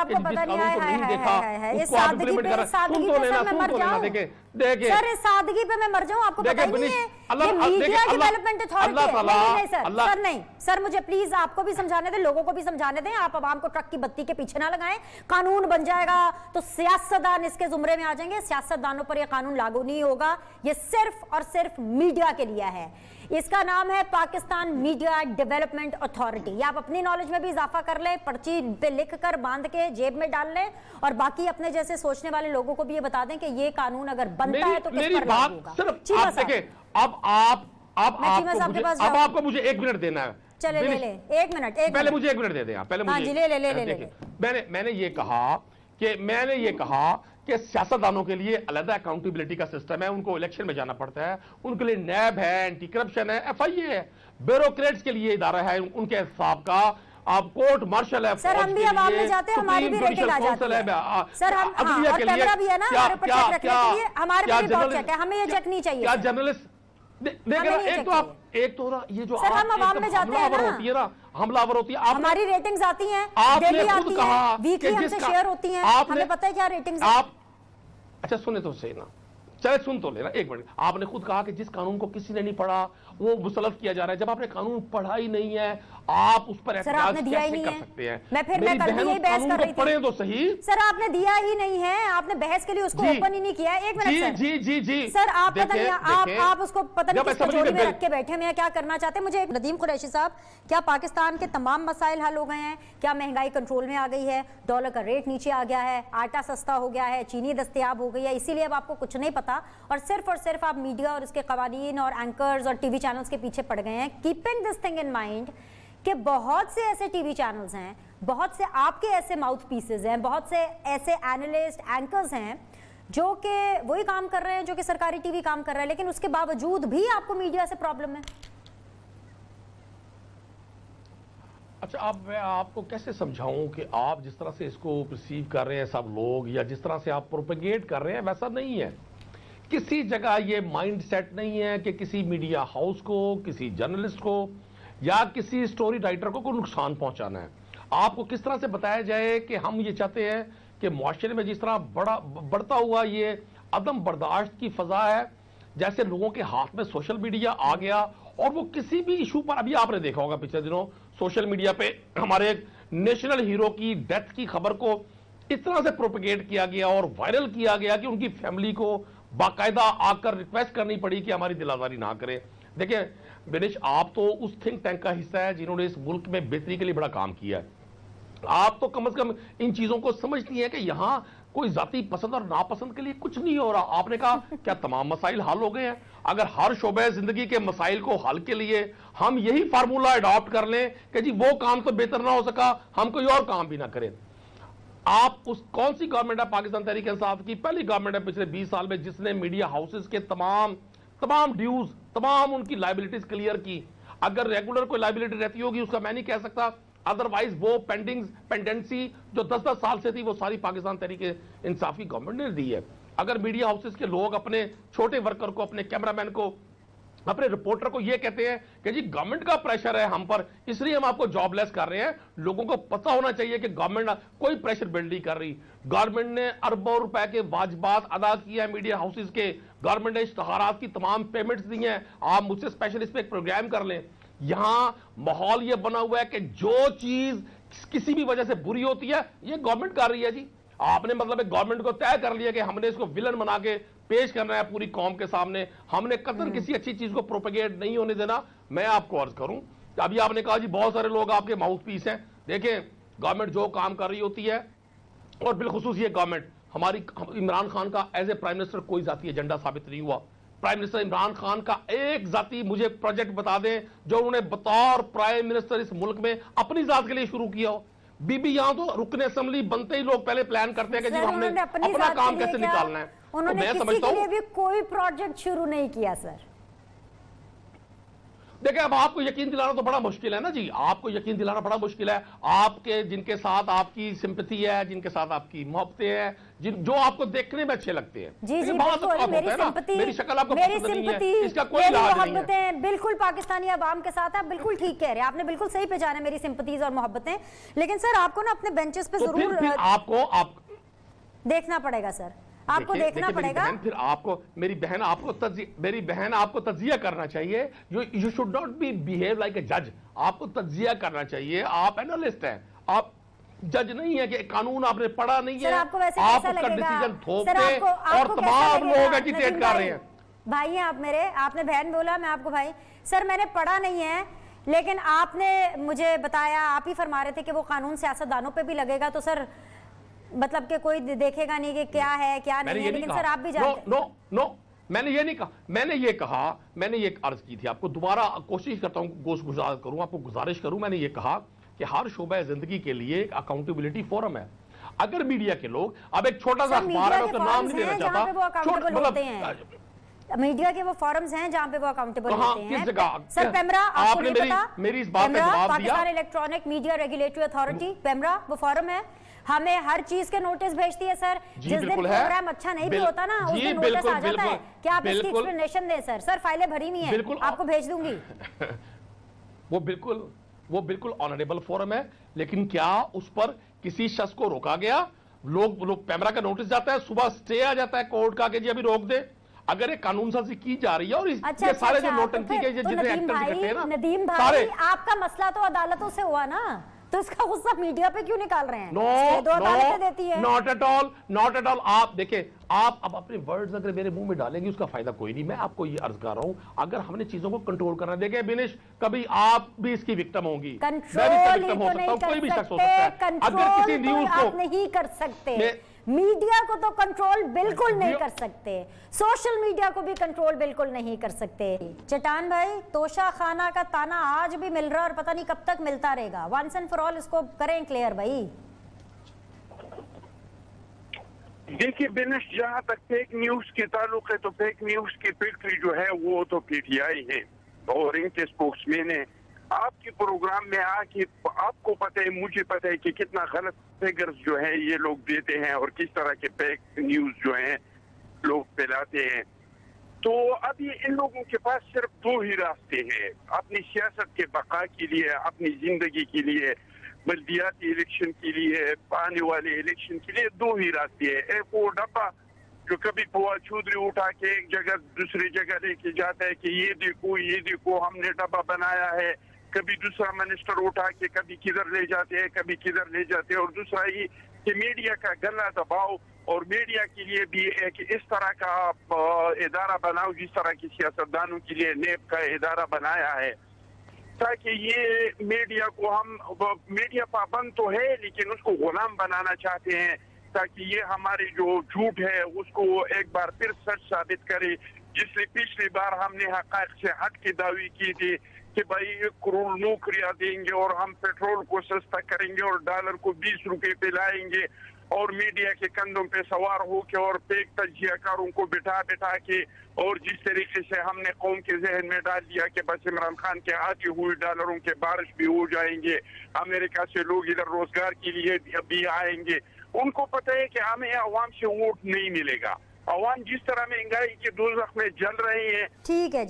आपको पता नहीं है इस सादगी पे सर मैं मर जाऊं। देखिए सर इस सादगी पे मैं मर जाऊं, आपको पता ही नहीं है ये मीडिया डेवलपमेंट अथॉरिटी है। सर नहीं सर मुझे प्लीज आपको भी समझाने दें, लोगों को भी समझाने दें। आप आवाम को ट्रक की बत्ती के पीछे ना लगाएं। कानून बन जाएगा तो सियासतदान इसके जुमरे में आ जाएंगे, सियासतदानों पर यह कानून लागू नहीं होगा। ये सिर्फ और सिर्फ मीडिया के लिए है। इसका नाम है पाकिस्तान मीडिया डेवलपमेंट अथॉरिटी। ये आप अपनी नॉलेज में भी इजाफा कर लें, पर्ची पे लिख कर बांध के जेब में डाल लें, और बाकी अपने जैसे सोचने वाले लोगों को भी ये बता दें कि ये कानून अगर बनता है तो किस पर लागू होगा। अब आपको मुझे 1 मिनट देना है। चले ले 1 मिनट पहले मुझे 1 मिनट दे दें। पहले मुझे मैंने ये कहा कि सियासतदानों के लिए अलग अकाउंटेबिलिटी का सिस्टम है, उनको इलेक्शन में जाना पड़ता है, उनके लिए नैब है, एंटी करप्शन है, FIA है, ब्यूरोक्रेट्स के लिए इदारा है उनके हिसाब का, आप कोर्ट मार्शल है। सर हम भी अवाम में जाते हैं, हमारी भी रेटिंग आ जाती है। सर हम और कैमरा भी है ना हमारे ऊपर चेक रखने के लिए, हमारे पे भी बहुत चेक है, हमें ये चेक नहीं चाहिए। क्या जर्नलिस्ट एक तो ये जो सर हम अवाम में जाते हैं ना, हमलावर होती है, हमारी रेटिंग्स आती हैं, आपने खुद कहा वीकली हमसे शेयर होती हैं, हमें पता है क्या रेटिंग्स। आप अच्छा सुने तो सही ना, चले सुन तो लेना 1 मिनट। आपने खुद कहा कि जिस कानून को किसी ने नहीं पढ़ा वो मुसलत किया जा रहा है। जब आपने कानून पढ़ा ही नहीं है, आप उस पर एहतजाज कैसे कर सकते हैं? मैं कल भी यही बहस कर रही थी। पढ़े तो सही। सर आपने दिया ही नहीं है, आपने बहस के लिए उसको ओपन ही नहीं किया। 1 मिनट सर। जी सर आप पता नहीं आप उसको पता नहीं किस कचौड़ी में रख के बैठे हैं, क्या करना चाहते हैं। मुझे नदीम कुरैशी साहब, क्या पाकिस्तान के तमाम मसाइल हल हो गए हैं? क्या महंगाई कंट्रोल में आ गई है? डॉलर का रेट नीचे आ गया है? आटा सस्ता हो गया है? चीनी दस्तयाब हो गई है? इसीलिए अब आपको कुछ नहीं पता और सिर्फ आप मीडिया और इसके कवानीन और एंकर्स और टीवी चैनल्स के पीछे पड़ गए हैं। Keeping this thing in mind कि बहुत से ऐसे टीवी चैनल्स हैं, बहुत से आपके ऐसे माउथ पीसेज हैं, बहुत से ऐसे एनालिस्ट एंकर्स हैं जो कि वही काम कर रहे हैं जो कि सरकारी टीवी काम कर रहा है, लेकिन उसके बावजूद भी आपको मीडिया से प्रॉब्लम है। अच्छा अब मैं आपको कैसे समझाऊं कि आप जिस तरह से इसको परसीव कर रहे हैं सब लोग, या जिस तरह से आप प्रोपेगेट कर रहे हैं वैसा नहीं है। किसी जगह ये माइंड सेट नहीं है कि किसी मीडिया हाउस को, किसी जर्नलिस्ट को या किसी स्टोरी राइटर को नुकसान पहुंचाना है। आपको किस तरह से बताया जाए कि हम ये चाहते हैं कि मुआशरे में जिस तरह बढ़ता हुआ ये अदम बर्दाश्त की फजा है, जैसे लोगों के हाथ में सोशल मीडिया आ गया और वो किसी भी इशू पर, अभी आपने देखा होगा पिछले दिनों सोशल मीडिया पे हमारे एक नेशनल हीरो की डेथ की खबर को इस तरह से प्रोपेगेट किया गया और वायरल किया गया कि उनकी फैमिली को बाकायदा आकर रिक्वेस्ट करनी पड़ी कि हमारी दिल आजारी ना करें। देखिए विनेश, आप तो उस थिंक टैंक का हिस्सा है जिन्होंने इस मुल्क में बेहतरी के लिए बड़ा काम किया है। आप तो कम से कम इन चीजों को समझती हैं कि यहां कोई जाती पसंद और नापसंद के लिए कुछ नहीं हो रहा। आपने कहा क्या तमाम मसाइल हल हो गए हैं? अगर हर शोबे जिंदगी के मसाइल को हल के लिए हम यही फार्मूला अडॉप्ट कर लें कि जी वो काम तो बेहतर ना हो सका, हम कोई और काम भी ना करें। आप उस कौन सी गवर्नमेंट है पाकिस्तान तहरीक इंसाफ की? पहली गवर्नमेंट है पिछले 20 साल में जिसने मीडिया हाउसेस के तमाम ड्यूज, तमाम उनकी लाइबिलिटीज क्लियर की। अगर रेगुलर कोई लाइबिलिटी रहती होगी उसका मैं नहीं कह सकता, अदरवाइज वो पेंडेंसी जो 10-10 साल से थी वो सारी पाकिस्तान तहरीक इंसाफ की गवर्नमेंट ने दी है। अगर मीडिया हाउसेस के लोग अपने छोटे वर्कर को, अपने कैमरामैन को, अपने रिपोर्टर को ये कहते हैं कि जी गवर्नमेंट का प्रेशर है हम पर, इसलिए हम आपको जॉबलेस कर रहे हैं, लोगों को पता होना चाहिए कि गवर्नमेंट कोई प्रेशर बिल्ड नहीं कर रही। गवर्नमेंट ने अरबों रुपए के वाजिबात अदा किया है मीडिया हाउसेस के, गवर्नमेंट ने इश्तहारात की तमाम पेमेंट्स दी हैं। आप मुझसे स्पेशल इस पे एक प्रोग्राम कर लें। यहां माहौल ये बना हुआ है कि जो चीज किसी भी वजह से बुरी होती है ये गवर्नमेंट कर रही है। जी आपने मतलब गवर्नमेंट को तय कर लिया कि हमने इसको विलन बना के पेश करना है पूरी कौम के सामने, हमने कतई किसी अच्छी चीज को प्रोपेगेट नहीं होने देना। मैं आपको अर्ज करूं, अभी आपने कहा जी बहुत सारे लोग आपके माउथ पीस हैं। देखें गवर्नमेंट जो काम कर रही होती है, और बिलखुसूस ये गवर्नमेंट हमारी, इमरान खान का एज ए प्राइम मिनिस्टर कोई जाती एजेंडा साबित नहीं हुआ। प्राइम मिनिस्टर इमरान खान का एक जाती मुझे प्रोजेक्ट बता दें जो उन्होंने बतौर प्राइम मिनिस्टर इस मुल्क में अपनी जात के लिए शुरू किया हो। बीबी यहां तो रुकने असेंबली बनते ही लोग पहले प्लान करते हैं कि जी हमने अपना काम कैसे निकालना है। उन्होंने किसी के लिए भी कोई प्रोजेक्ट शुरू नहीं किया सर। देखिए, अब आपको यकीन दिलाना तो बड़ा मुश्किल है ना जी, आपको यकीन दिलाना बड़ा मुश्किल है। आपके जिनके साथ आपकी सिंपैथी है, जिनके साथ आपकी मोहब्बतें हैं, जो आपको देखने में अच्छे लगते हैं, जी जी, बिल्कुल, मेरी शक्ल आपको पसंद नहीं है, इसका कोई इलाज नहीं है। बिल्कुल पाकिस्तानी अवाम के साथ आप बिल्कुल ठीक कह रहे हैं, आपने बिल्कुल सही पहचाना मेरी सिंपैथीज और मोहब्बतें। लेकिन सर आपको ना अपने बेंचेस पे जरूर देखना पड़ेगा सर, आपको देखना पड़ेगा। फिर आपको मेरी बहन आपको तज्जिया करना चाहिए। You should not be behave like a जज। आपको तज्जिया करना चाहिए। आप एनालिस्ट हैं, आप जज नहीं है कि कानून आपने पढ़ा नहीं है। आपको वैसे आप उसका डिसीजन थोपते और तमाम लोग एजिटेट कर रहे हैं। भाई हैं आप मेरे, आपने बहन बोला, मैं आपको भाई। सर मैंने पढ़ा नहीं है, लेकिन आपने मुझे बताया, आप ही फरमा रहे थे कि वो कानून सियासतदानों पे भी लगेगा, तो सर मतलब कि कोई देखेगा नहीं कि क्या है क्या नहीं है। लेकिन सर आप भी जानते नो मैंने ये नहीं कहा, मैंने ये अर्ज की थी आपको, दोबारा कोशिश करता हूं, गुजारिश करूं, आपको गुजारिश करूं। मैंने ये कहा कि हर शोबे जिंदगी के लिए एक अकाउंटेबिलिटी फोरम है। अगर मीडिया के लोग, अब एक छोटा सा अखबार है, उसका नाम नहीं लेना चाहता, मीडिया के वो फोरम्स हैं जहां पे वो अकाउंटेबल होते हैं। किस जगह? सर पेमरा, आपको नहीं पता? मेरी इस बात का जवाब दिया। Pakistan electronic media regulatory authority, PEMRA, वो फोरम है, हमें हर चीज के नोटिस भेजती है सर। जिस दिन प्रोग्राम अच्छा नहीं भी होता ना, उस दिन नोटिस आ जाता है कि आप इसकी एक्सप्लेनेशन दें। सर फाइलें भरी हुई हैं, आपको भेज दूंगी। वो बिल्कुल ऑनरेबल फोरम है, लेकिन क्या उस पर किसी शख्स को रोका गया? लोग पेमरा का नोटिस जाता है, सुबह स्टे आ जाता है कोर्ट का कि जी अभी रोक दे। अगर ये कानून साजी की जा रही है और ये सारे जो नोटंकी के जितने एक्टर दिखते हैं ना, नदीम भाई आपका मसला तो अदालतों से हुआ ना, तो इसका गुस्सा मीडिया पे क्यों निकाल रहे हैं? Not at all. आप देखिए, आप अब अपने वर्ड्स अगर मेरे मुंह में डालेंगे उसका फायदा कोई नहीं। मैं आपको ये अर्ज कर रहा हूं, अगर हमने चीजों को कंट्रोल करना, देखे बिनेश, कभी आप भी इसकी विक्टिम होंगी, मैं भी विक्टिम हो सकता हूं, कोई भी शख्स हो सकता है। अगर किसी न्यूज को नहीं कर सकते, मीडिया को तो कंट्रोल बिल्कुल नहीं कर सकते, सोशल मीडिया को भी कंट्रोल बिल्कुल नहीं कर सकते। चट्टान भाई, तोशा खाना का ताना आज भी मिल रहा है और पता नहीं कब तक मिलता रहेगा। वंस एंड फॉर ऑल इसको करें क्लियर भाई। देखिए बिनेश, जहां तक फेक न्यूज के ताल्लुक है, तो फेक न्यूज की फैक्ट्री जो है वो तो पीटीआई है और इनके स्पोक्समैन है। आपके प्रोग्राम में आके आपको पता है, मुझे पता है कि कितना गलत फिगर्स जो है ये लोग देते हैं और किस तरह के फेक न्यूज जो है लोग फैलाते हैं। तो अभी इन लोगों के पास सिर्फ दो ही रास्ते हैं अपनी सियासत के बका के लिए, अपनी जिंदगी के लिए, बल्दियाती इलेक्शन के लिए, आने वाले इलेक्शन के लिए दो ही रास्ते हैं। एक वो डब्बा जो कभी फवाद चौधरी उठा के एक जगह दूसरी जगह लेके जाता है कि ये देखो हमने डब्बा बनाया है, कभी दूसरा मिनिस्टर उठा के कभी किधर ले जाते हैं, कभी किधर ले जाते हैं। और दूसरा ये कि मीडिया का गला दबाओ और मीडिया के लिए भी एक इस तरह का इदारा बनाओ जिस तरह की सियासतदानों के लिए नेब का इदारा बनाया है, ताकि ये मीडिया को मीडिया पाबंद तो है लेकिन उसको गुलाम बनाना चाहते हैं, ताकि ये हमारे जो झूठ है उसको एक बार फिर सच साबित करे। जिससे पिछली बार हमने हक़ाइक़ से हट के दावी की थी कि भाई 1 करोड़ नौकरियां देंगे और हम पेट्रोल को सस्ता करेंगे और डॉलर को 20 रुपए पे लाएंगे, और मीडिया के कंधों पे सवार होकर और फेक तजियाकारों को बिठा के और जिस तरीके से हमने कौम के जहन में डाल दिया कि बस इमरान खान के आते हुए डॉलरों के बारिश भी हो जाएंगे, अमेरिका से लोग इधर रोजगार के लिए भी आएंगे। उनको पता है कि हमें अवाम से वोट नहीं मिलेगा। अवाम जिस तरह महंगाई के दोज़ख में जल रहे हैं, ठीक है।